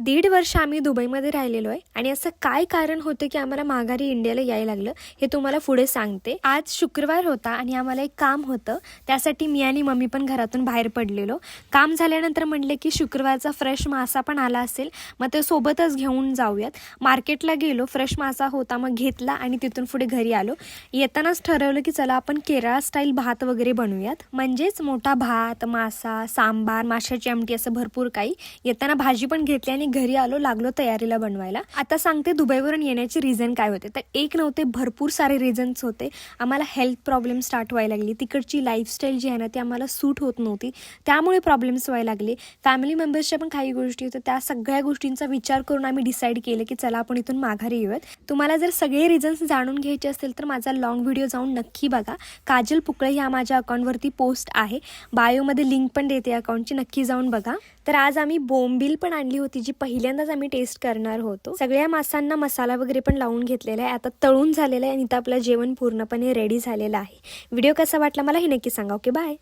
1.5 वर्ष आम्ही दुबईमध्ये राहिलेलो आहे आणि असं काय कारण होतं की आम्हाला माघारी इंडियाला यायला लागलं हे तुम्हाला पुढे सांगते। आज शुक्रवार होता आणि आम्हाला एक काम होतं, त्यासाठी मी आणि मम्मी पण घरातून बाहेर पडलेलो। काम झाल्यानंतर म्हणले की शुक्रवारचा फ्रेश मासा पण आला असेल, मग ते सोबतच घेऊन जाऊयात। मार्केटला गेलो, फ्रेश मासा होता, मग घेतला आणि तिथून पुढे घरी आलो। येतानाच ठरवलं की चला आपण केरळ स्टाईल भात वगैरे बनवूयात, म्हणजेच मोठा भात, मासा, सांबार, माशाची आमटी असं भरपूर काही। येताना भाजी पण घेतली आणि घरी आलो, लागलो तयारीला बनवायला। आता सांगते दुबईवरून येण्याचे रिझन काय होते। तर एक नव्हते, भरपूर सारे रिझन्स होते। आम्हाला हेल्थ प्रॉब्लेम स्टार्ट व्हायला लागली, तिकडची लाईफस्टाईल जी आहे ना ती आम्हाला सूट होत नव्हती, त्यामुळे प्रॉब्लेम्स व्हायला लागले। फॅमिली मेंबर्सच्या पण काही गोष्टी होत्या, त्या सगळ्या गोष्टींचा विचार करून आम्ही डिसाईड केलं की चला आपण इथून माघारी येऊयात। तुम्हाला जर सगळे रिझन्स जाणून घ्यायचे असतील तर माझा लॉंग व्हिडिओ जाऊन नक्की बघा। काजल पुकळे ह्या माझ्या अकाउंटवरती पोस्ट आहे, बायोमध्ये लिंक पण देते अकाउंटची, नक्की जाऊन बघा। तर आज आम्ही बोंबील पण आणली होती, जी पहिल्यांदाच आम्ही टेस्ट करणार होतो। सगळ्या मासांना मसाला वगैरे पण लावून घेतलेला आहे, आता तळून झालेलं आहे आणि इथं आपलं जेवण पूर्णपणे रेडी झालेलं आहे। व्हिडिओ कसा वाटला मला हे नक्की सांगा। Okay, bye.